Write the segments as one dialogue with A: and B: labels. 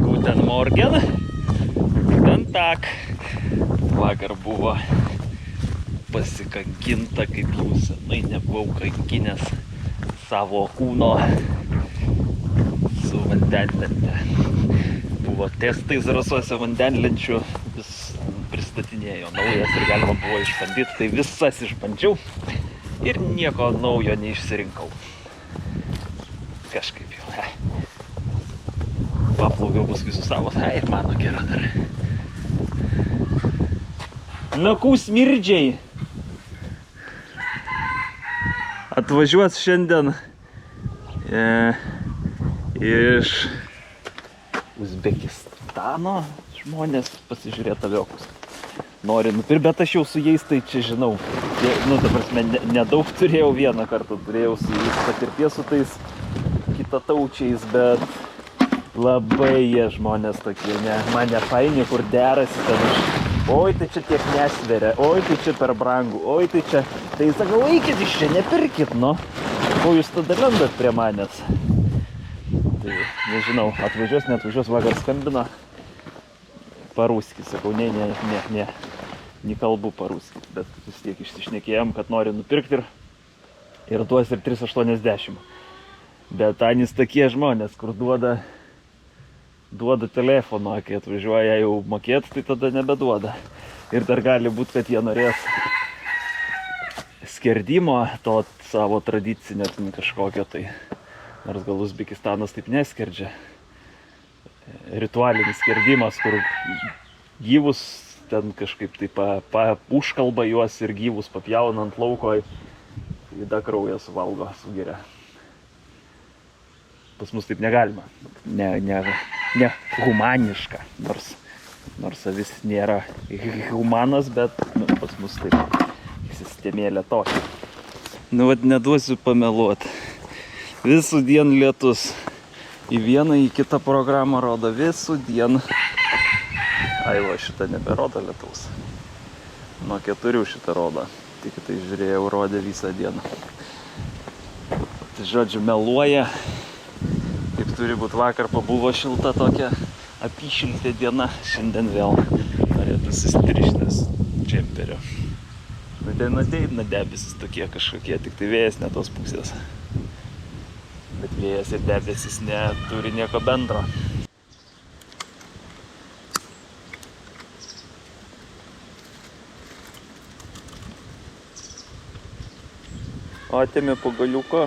A: Guten Morgen. Ten tak. Vakar buvo pasikankinta, kaip jau senai nebuvau kankinęs savo kūno su vandenlente. Buvo testai Zarasuose vandenlenčių, vis pristatinėjo naujas ir galima buvo išbandyti, tai visas išbandžiau ir nieko naujo neišsirinkau. Kažkaip jau, paplaukiau paskui su savo, ir mano gera dar. Nakų smirdžiai atvažiuos šiandien iš Uzbekistano žmonės pasižiūrėti aviokus. Nori nupirkti, bet aš jau su jais tai čia žinau. Nu, ta prasme, nedaug turėjau, vieną kartą turėjau su jais patirties su tais kitataučiais, bet labai jie žmonės tokie, man nefaini, kur derasi ten už. Oi, tai čia tiek nesveria, oi, tai čia per brangu, oi, tai čia. Tai sakau, eikit iš čia, nepirkit, nu. Ko jūs tada lendat prie manęs? Tai nežinau, atvažiuos, neatvažiuos, vakar skambino paruski, sakau, ne kalbu paruski, bet vis tiek išsišnekėjom, kad nori nupirkti ir duos ir 3,80. Bet anis tokie žmonės, kur duoda telefoną, kai atvažiuoja jau mokėti, tai tada nebeduoda. Ir dar gali būti, kad jie norės skerdimo, to savo tradicinio kažkokio tai. Nors gal Uzbekistanas taip neskerdžia. Ritualinis skerdimas, kur gyvus ten kažkaip tai užkalba juos ir gyvus papjaunant lauko, įda kraują suvalgo, sugeria. Pas mus taip negalima. Ne humaniška, nors avis nėra humanas, bet pas mus taip sistemėlė tokia. Nu, vat neduosiu pameluot. Visų dien lietus. Į vieną, į kitą programą rodo visų dien. Ai, va, šitą neberodo lietaus. Nuo 4 šitą rodo. Tik tai žiūrėjau, rodė visą dieną. Tai žodžiu, meluoja. Kaip turi būti, vakar pabuvo šilta tokia apyšiltė diena. Šiandien vėl norėtų sustrištis džemperio. Nu, ten ateina debesis tokie kažkokie, tik tai vėjas ne tos pusės. Bet vėjas ir debesis neturi nieko bendro. Atėmė pagaliuko.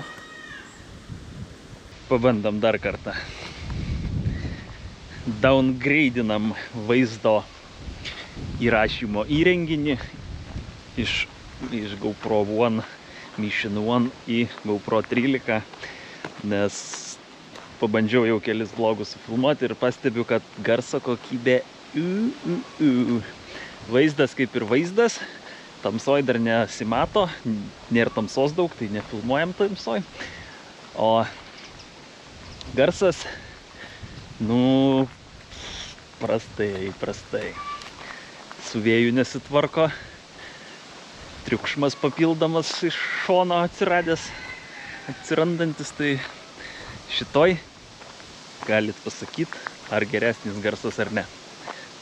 A: Pabandom dar kartą. Downgradinam vaizdo įrašymo įrenginį iš GoPro One Mission One į GoPro 13. Nes pabandžiau jau kelis vlogus sufilmuoti ir pastebiu, kad garso kokybė Vaizdas kaip ir vaizdas, tamsoj dar nesimato, nėra tamsos daug, tai nefilmuojam tamsoj. O garsas, nu, prastai. Su vėju nesitvarko, triukšmas papildomas iš šono atsirandantis, tai šitoj galit pasakyti, ar geresnis garsas ar ne.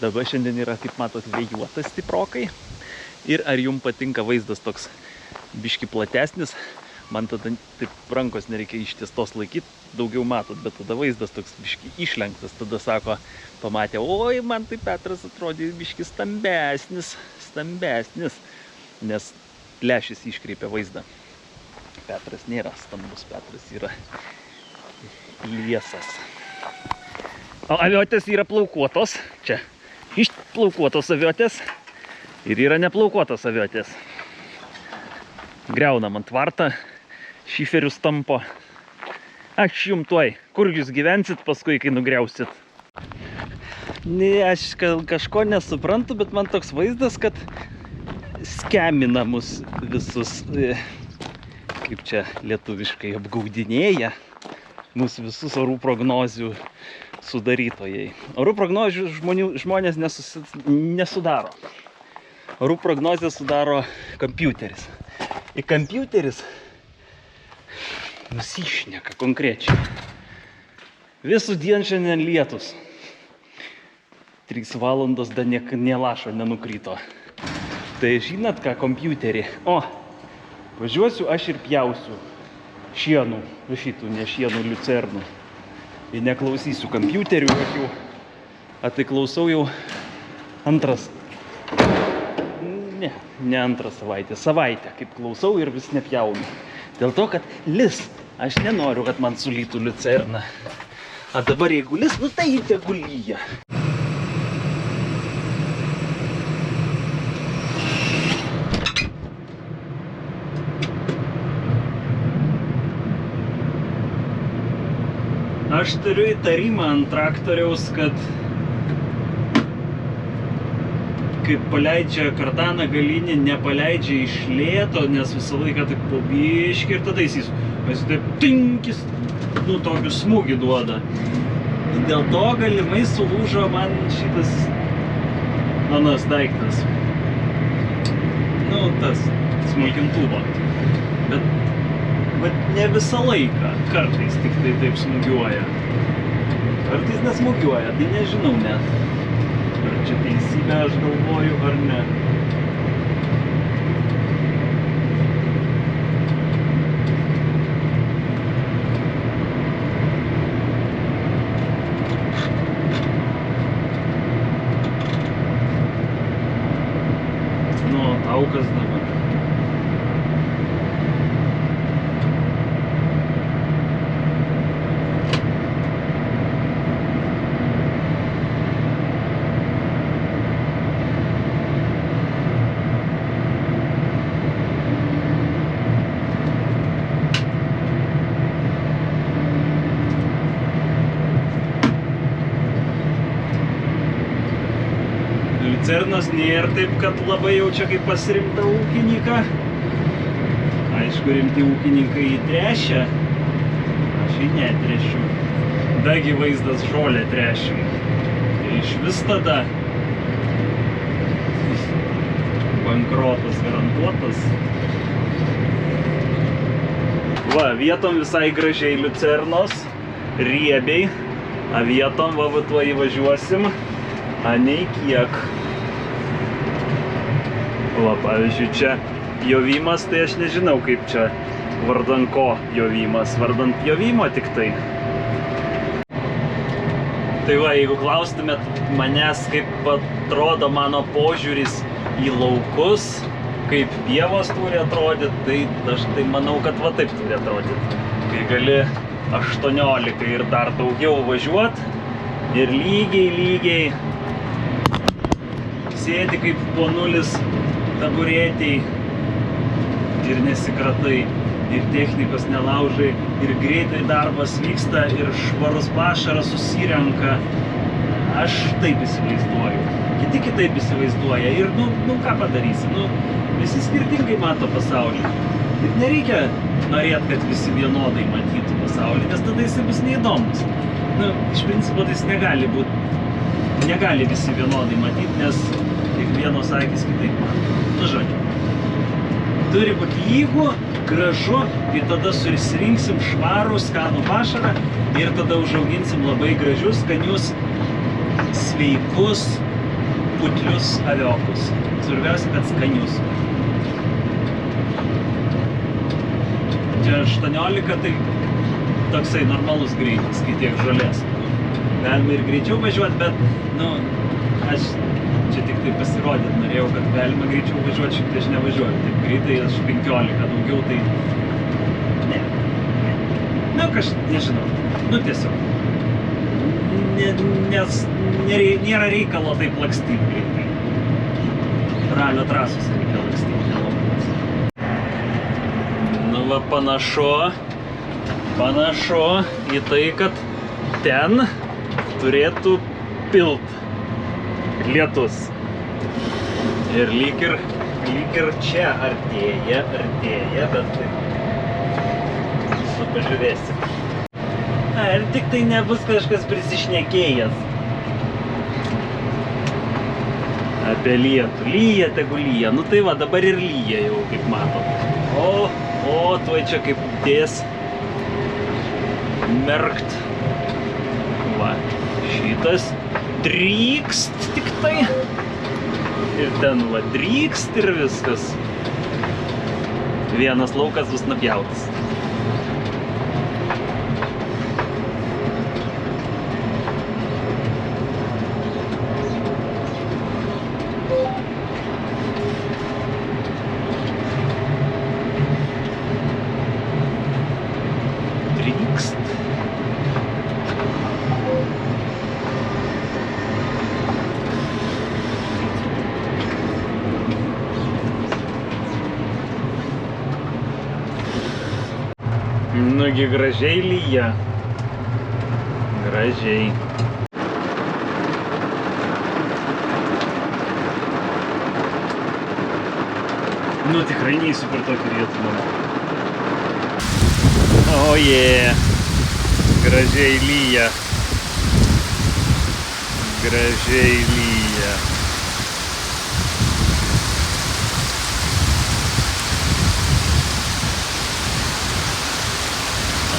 A: Dabar šiandien yra, kaip matot, vėjuotas stiprokai. Ir ar jums patinka vaizdas toks biški platesnis, man tada taip rankos nereikia ištiestos laikyti, daugiau matot, bet tada vaizdas toks biški išlenktas, tada sako, pamatė, oi, man tai Petras atrodė biški stambesnis, nes lęšis iškreipia vaizdą. Petras nėra stambus, Petras yra liesas. O aviotės yra plaukuotos, čia išplaukuotos aviotės ir yra neplaukuotos aviotės. Griaunam ant tvartą, šiferius tampo. Aš jum tuoj, kur jūs gyvensit paskui, kai nugriausit? Ne, aš kažko nesuprantu, bet man toks vaizdas, kad skemina mus visus, kaip čia lietuviškai, apgaudinėja mūsų visus orų prognozių sudarytojai. Orų prognozių žmonės nesudaro. Orų prognozę sudaro kompiuteris. Ir kompiuteris nusišneka konkrečiai. Visų dieną šiandien lietus. 3 valandos dar nė lašo nenukrito. Tai žinot ką, kompiuterį. O, važiuosiu aš ir pjausiu šienų, šitų ne šienų, liucernų. Ir neklausysiu kompiuterių jokių. Tai klausau jau antras. Ne antrą savaitę. Savaitę, kaip klausau ir vis nepjaunu. Dėl to, kad lis. Aš nenoriu, kad man sulytų liucerna. A dabar jeigu lis, nu tai tegu lyja. Aš turiu įtarimą ant traktoriaus, kad kai paleidžia kardaną galinį, nepaleidžia iš lėto, nes visą laiką taip po biškį ir tada jis taip tinkis, nu tokių smūgį duoda. Dėl to galimai sulūžo man šitas anas daiktas. Nu, tas smulkintuvo. Bet ne visą laiką, kartais tik tai taip smūgiuoja. Kartais nesmūgiuoja, tai nežinau net. Ar čia teisybė aš galvoju, ar ne. Nu, taukas dabar. Liucernas nėra taip, kad labai jau čia kaip pasirinkta ūkininką. Aišku, rimti ūkininkai jį trešia. Aš jį netrešiu. Dagi vaizdas žolę trešim. Tai iš vis tada bankrotas garantuotas. Va, vietom visai gražiai liucernos, riebiai. A vietom, va, tuo įvažiuosim. A nei kiek. Va, pavyzdžiui, čia jovimas, tai aš nežinau, kaip čia vardan ko jovimas, vardan jovimo tik tai. Tai va, jeigu klaustumėt manęs, kaip atrodo mano požiūris į laukus, kaip pievos turi atrodyti, tai aš tai manau, kad va taip turi atrodyti. Kai gali 18 ir dar daugiau važiuot ir lygiai sėdi kaip po nulis taburėtei ir nesikratai, ir technikos nelaužai, ir greitai darbas vyksta, ir švarus pašaras susirenka. Aš taip įsivaizduoju. Kiti kitaip įsivaizduoja. Ir, nu ką padarysi? Nu, visi skirtingai mato pasaulį. Ir nereikia norėti, kad visi vienodai matytų pasaulį, nes tada jis bus neįdomus. Nu, iš principo tai jis negali būti. Negali visi vienodai matyti, nes kiekvienos akis kitaip mato. Nu, žodžiu. Turi būti lygu, gražu ir tada susirinksim švarų, skanų pašarą ir tada užauginsim labai gražius, skanius, sveikus, putlius aviokus. Svarbiausia, kad skanius. Čia 18 tai toksai normalus greitis, kai tiek žolės. Galima ir greičiau važiuoti, bet, nu, aš čia tik tai pasirodyti norėjau, kad galima greičiau važiuoti, šiek tiek aš nevažiuoju. Taip greitai aš 15, daugiau tai... Ne. Nu, nežinau. Nu, tiesiog. Nes nėra reikalo taip lakstyti greitai. Ralio trasos reikia lakstyti, nelabai. Nu, va, panašu į tai, kad ten turėtų pilt lietus. Ir lyg ir čia artėja, bet pažiūrėsim. Ir tik tai nebus kažkas prisišnekėjęs apie lietų. Lyja, tegu lyja. Nu tai va, dabar ir lyja jau, kaip matot. O, tuoj čia kaip dės merkt. Va, šitas drykst tik tai. Ir ten va drykst ir viskas. Vienas laukas bus nupjautas. Drykst. Nugi gražiai lyja. Gražiai. Nu tikrai neįsiu per tokį vietų. Oje. Gražiai lyja. Gražiai lyja.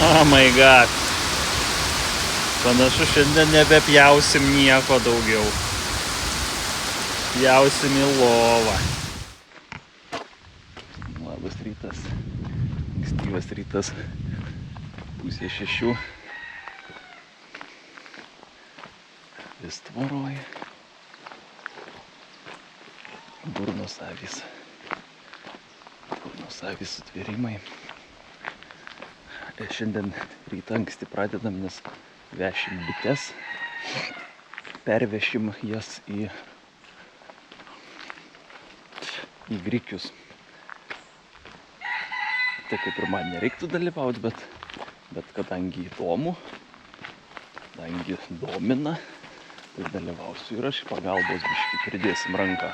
A: Oh my god. Panašu, šiandien nebepjausim nieko daugiau. Pjausim į lovą. Labas rytas. Ankstyvas rytas. 5:30. Vis tvoroj. Burnos avys. Burnos avys sutvėrimai. Šiandien rytą anksti pradedam, nes vešim bites. Pervešim jas į grikius. Tai kaip ir man nereiktų dalyvauti, bet kadangi įdomu, kadangi domina, tai dalyvausiu ir aš pagalbos biškį pridėsim ranką.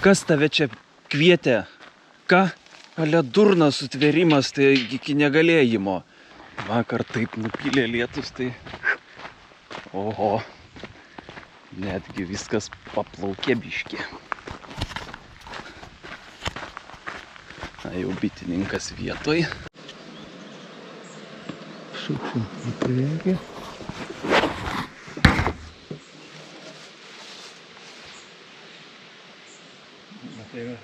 A: Kas tave čia kvietė? Ką? Ale durnas sutvėrimas, tai iki negalėjimo. Vakar taip nupylė lietus, tai... Oho. Netgi viskas paplaukė biškį. Na, jau bitininkas vietoj. Suksim į priekį.
B: Tai yra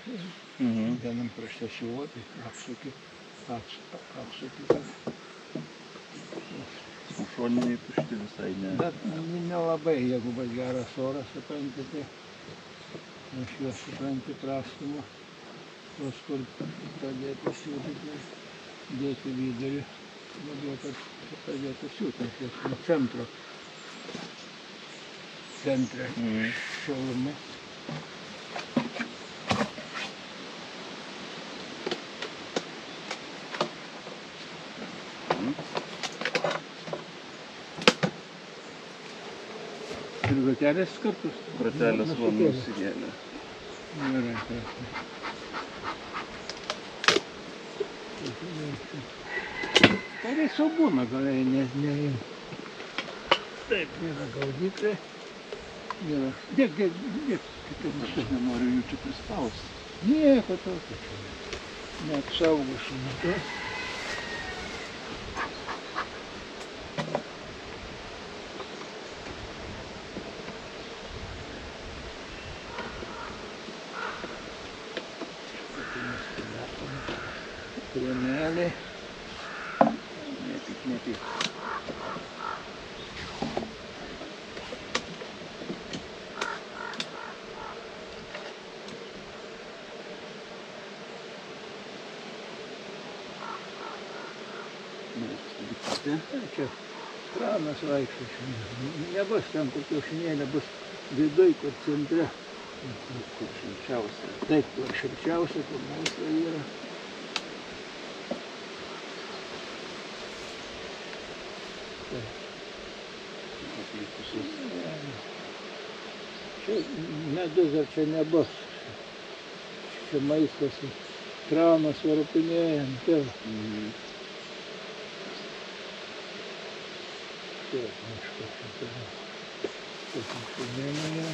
B: vienam krašte siūloti, apsuki.
A: Šoniniai tušti visai ne.
B: Bet nelabai, jeigu bus geras oras, supranti, tai aš juos supranti prastumu, tos kur pradėti siūti, dėti vidurį, labiau, kad pradėti siūti, nes nuo centre šilumi. Ir grotelės kartus.
A: Grotelės va nusigėlė.
B: Gerai, tai viso būna, gal ne. Taip, yra gaudyklė. Dėk,
A: Aš nenoriu jų čia prispausti.
B: nieko tokio. Neapsaugosi nuo to. Kremeliai.
A: Nepyk.
B: Čia kranas vaikščia šiandien. Nebus ten, kur kiaušinėlė bus viduj, kur centre.
A: Kur šilčiausia.
B: Taip, kur šilčiausia, kur mūsų yra. Čia medus dar čia nebus. Čia maistas, kranas varpinėjant. Taip, miškas. Pasišinėmėje.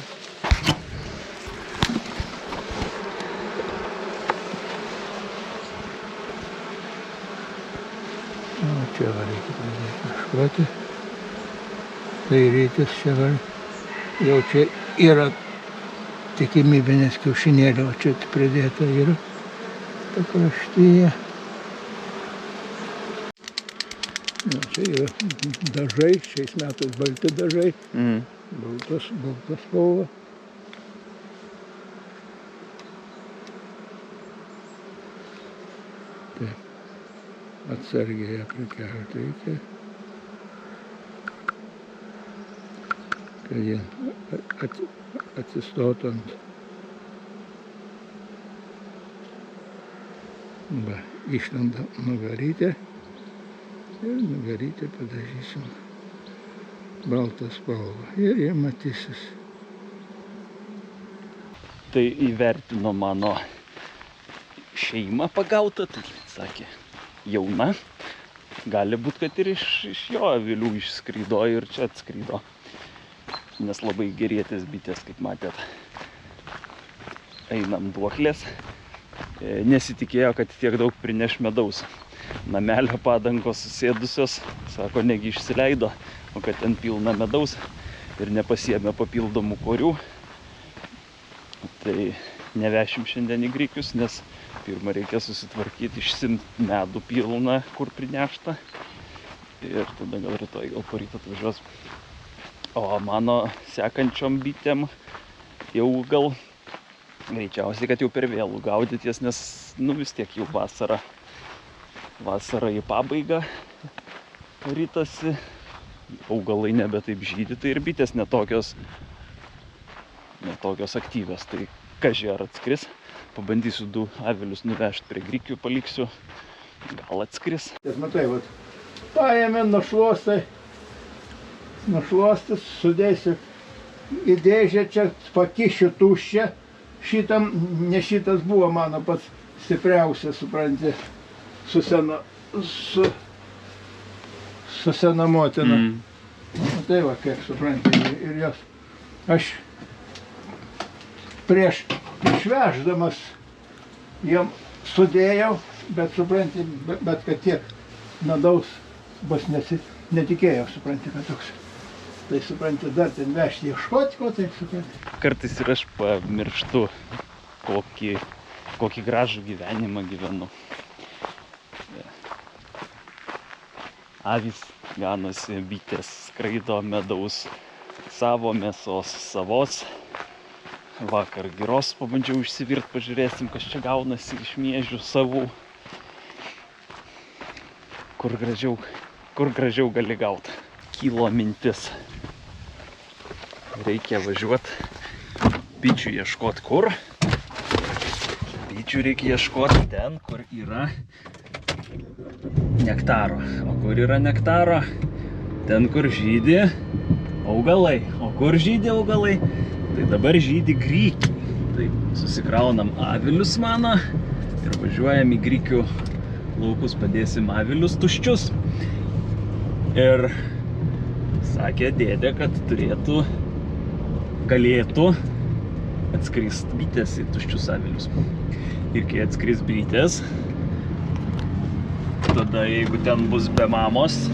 B: Čia reikia pradėti ieškoti. Tai rytis čia jau čia yra tikimybė, nes kiaušinėlio čia pridėta yra pakraštyje. Na, čia yra dažai, šiais metais balti dažai, baltas spalva. Taip, atsargiai ją prikelti reikia, kad jie atsistotų ant. Va, išlenda nugarytė ir nugarytė padažysim baltą spalvą ir jie matysis.
A: Tai įvertino mano šeimą pagautą, tai sakė, jauna. Gali būt, kad ir iš jo avilių išskrydo ir čia atskrydo. Nes labai gerėtės bitės, kaip matėt. Einam duoklės. Nesitikėjo, kad tiek daug prineš medaus. Namelio padangos susėdusios, sako, negi išsileido, o kad ten pilna medaus ir nepasiėmė papildomų korių. Tai nevešim šiandien į grikius, nes pirmą reikia susitvarkyti, išsimt medų pilną, kur prinešta. Ir tada gal rytoj, gal poryt atvažiuos. O mano sekančiom bitėm jau gal greičiausiai, kad jau per vėlų gaudyties, nes vis tiek jau vasara į pabaigą rytasi. Augalai nebe taip žydi, tai ir bitės netokios aktyvios. Tai kaži ar atskris. Pabandysiu 2 avilius nuvežti prie grikių, paliksiu. Gal atskris.
B: Matai, paėmė, nušluostis, sudėsiu į dėžę, čia pakišiu tuščią. Šitam, ne šitas buvo mano pats stipriausias, supranti, su sena motina. Tai va, kiek supranti, ir jos. Aš prieš išveždamas jam sudėjau, bet supranti, bet kad tiek medaus bus netikėjau, supranti, kad toks. Tai supranti, dar ten vežti ieškoti, ko taip supranti.
A: Kartais ir aš pamirštu, kokį gražų gyvenimą gyvenu. Avys ganosi, bitės skraido, medaus savo, mėsos savos. Vakar giros pabandžiau išsivirt, pažiūrėsim, kas čia gaunasi iš miežių savų. Kur gražiau gali gauti. Kilo mintis. Reikia važiuoti bičių ieškoti kur. Bičių reikia ieškoti ten, kur yra nektaro. O kur yra nektaro? Ten, kur žydi augalai. O kur žydi augalai? Tai dabar žydi grikiai. Tai susikraunam avilius mano ir važiuojam į grikių laukus, padėsim avilius tuščius. Ir sakė dėdė, kad galėtų atskrist bitės į tuščius avilius. Ir kai atskris bitės, tada jeigu ten bus be mamos,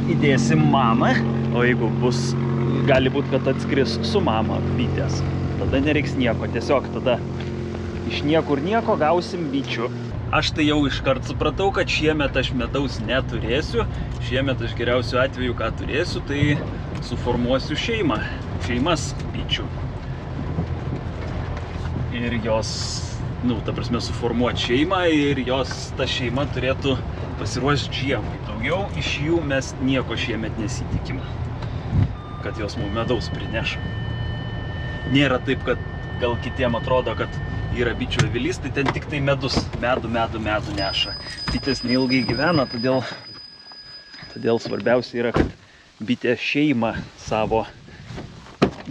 A: įdėsim mamą, o jeigu gali būt, kad atskris su mama bitės, tada nereiks nieko, tiesiog tada iš niekur nieko gausim bičių. Aš tai jau iškart supratau, kad šiemet aš medaus neturėsiu. Šiemet aš geriausiu atveju, ką turėsiu, tai suformuosiu šeimas bičių. Ir jos, ta prasme, suformuoti šeimą ir ta šeima turėtų pasiruošti žiemai. Daugiau iš jų mes nieko šiemet nesitikim, kad jos mums medaus prineš. Nėra taip, kad gal kitiem atrodo, kad yra bičių avilys, tai ten tik tai medus, medų neša. Bitės neilgai gyvena, todėl svarbiausia yra, kad bitė šeimą savo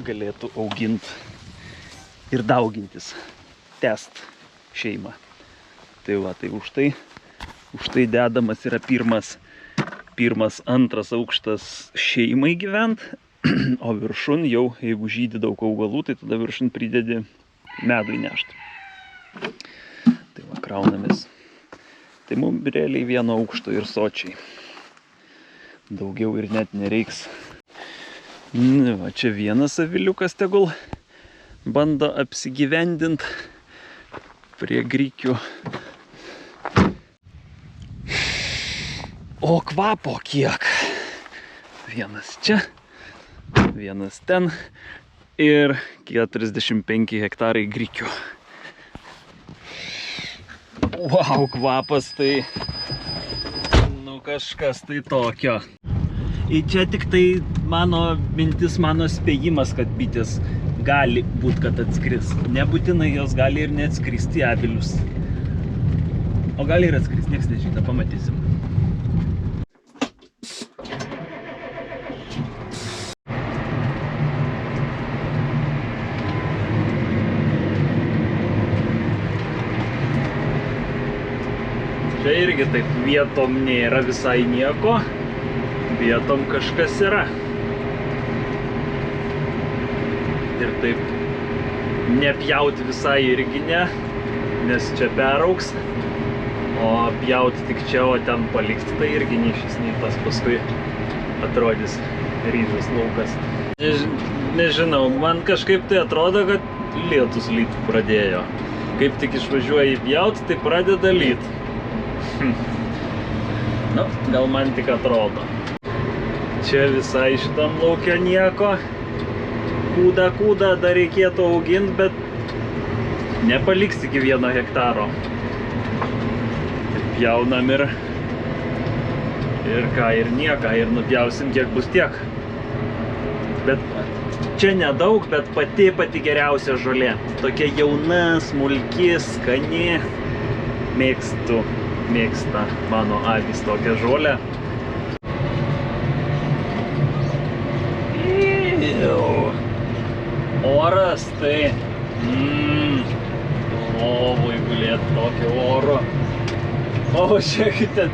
A: galėtų auginti ir daugintis, tęst šeimą. Tai va, tai už tai dedamas yra pirmas, antras aukštas šeimai gyvent, o viršun jau, jeigu žydi daug augalų, tai tada viršun pridedi medų įnešti. Tai va, kraunamės. Tai mums realiai vieno aukšto ir sočiai. Daugiau ir net nereiks. Va, čia vienas aviliukas tegul bando apsigyvendint prie grikių. O kvapo kiek. Vienas čia, vienas ten ir 45 hektarai grikių. Wow, kvapas tai, nu kažkas tai tokio. Ir čia tik tai mano mintis, mano spėjimas, kad bitės gali būt, kad atskris. Nebūtinai jos gali ir neatskristi avilius. O gali ir atskris, nieks nežino, pamatysim. Čia irgi taip vietom nėra visai nieko. Vietom kažkas yra. Ir taip nepjauti visai irgi ne, nes čia perauks. O pjauti tik čia, o ten palikti, tai irgi nei šis, nei tas paskui atrodys ryžas laukas. Nežinau, man kažkaip tai atrodo, kad lietus lyt pradėjo. Kaip tik išvažiuoji pjauti, tai pradeda lyt. Nu, gal man tik atrodo. Čia visai šitam laukia nieko. Kūdą dar reikėtų auginti, bet nepaliks iki 1 hektaro. Pjaunam ir ką, ir nieką, ir nupjausim kiek bus tiek. Bet čia nedaug, bet pati geriausia žolė. Tokia jauna, smulki, skani. Mėgsta mano avys tokią žolę. Oras tai lovoj gulėt tokio oro. O žiūrėkite,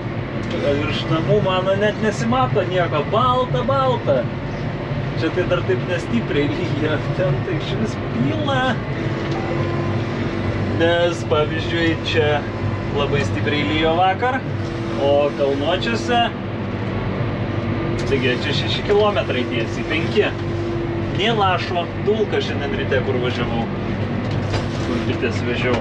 A: virš namų mano net nesimato nieko. Balta. Čia tai dar taip nestipriai lyja. Ten tai išvis pyla. Nes pavyzdžiui čia labai stipriai lyjo vakar. O kalnuočiuose, taigi čia 6 kilometrai tiesiai, 5. Nė lašo, dulka šiandien ryte, kur važiavau, kur bitės vežiau.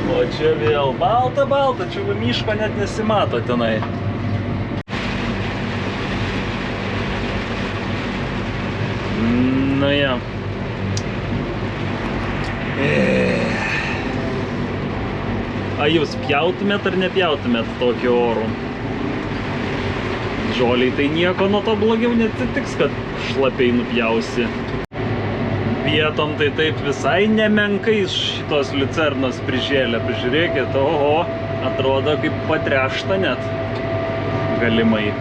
A: O čia vėl balta, čia miško net nesimato tenai. Nu ja. A jūs pjautumėt ar nepjautumėt tokiu oru? Žoliai tai nieko nuo to blogiau neatsitiks, kad šlapiai nupjausi. Vietom tai taip visai nemenkai šitos liucernos prižėlė. Pažiūrėkit, oho, atrodo kaip patrešta net. Galimai.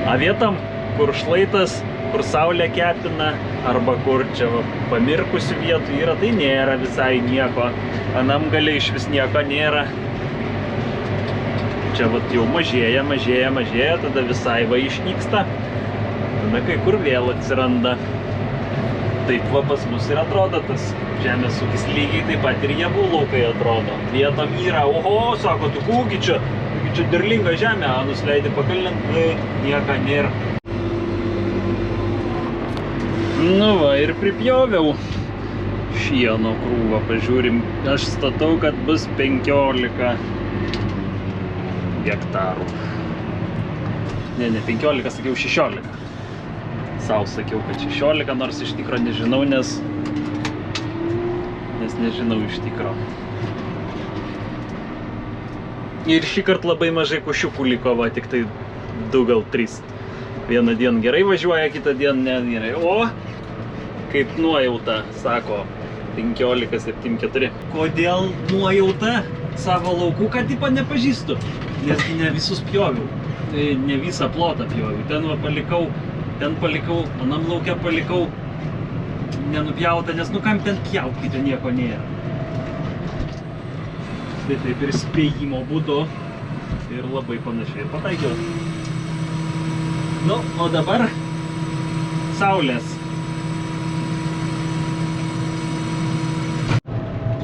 A: A vietom, kur šlaitas, kur saulė kepina, arba kur čia pamirkusių vietų yra, tai nėra visai nieko. Anam gale iš vis nieko nėra. Čia vat jau mažėja, tada visai va išnyksta. Tada kai kur vėl atsiranda. Taip va pas mus ir atrodo tas žemės ūkis lygiai taip pat ir javų laukai atrodo. Vietom yra, oho, sako, tu kūgi čia derlinga žemė, nusileidi pakalnint, nieko nėra. Nu va, ir pripjoviau šieno krūvą, pažiūrim. Aš statau, kad bus 15 hektarų. Ne 15, sakiau 16. Sau sakiau, kad 16, nors iš tikro nežinau, nes nežinau iš tikro. Ir šį kartą labai mažai kušiukų liko, va, tik tai 2 gal 3. Vieną dieną gerai važiuoja, kitą dieną negerai. O, kaip nuojauta, sako 15-7-4. Kodėl nuojauta? Savo laukų, kad tipo nepažįstu. Nesgi ne visus pjoviau. Tai ne visą plotą pjoviau. Ten va palikau, anam lauke palikau nenupjautą, nes nu kam ten pjaut, kai ten nieko nėra. Tai taip ir spėjimo būdu ir labai panašiai ir pataikiau. Nu, o dabar saulės.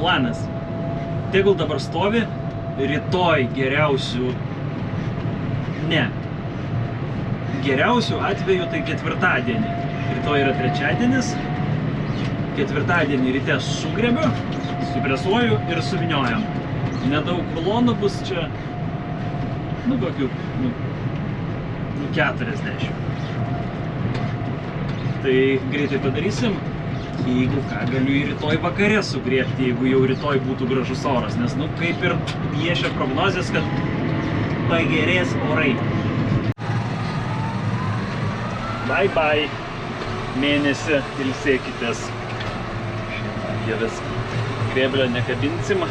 A: Planas. Tegul dabar stovi, rytoj geriausių, ne, geriausių atveju tai ketvirtadienį. Rytoj yra trečiadienis. Ketvirtadienį ryte sugrebiu, supresuoju ir suviniojam. Nedaug rulonų bus čia, kokių 40. Tai greitai padarysim. Jeigu ką, galiu į rytoj vakare sugriebti, jeigu jau rytoj būtų gražus oras, nes, kaip ir piešia prognozės, kad pagerės orai. Bye bye. Mėnesį ilsėkitės. Vis grėblio nekabinsim,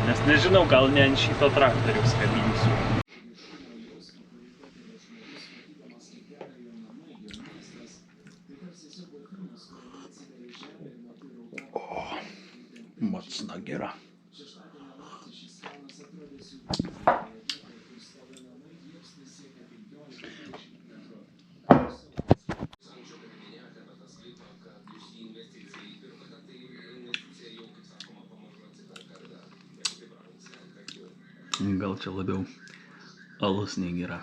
A: nes nežinau, gal ne ant šito traktoriaus kabinsiu. Mocna gera. Gal čia labiau alus nei gera.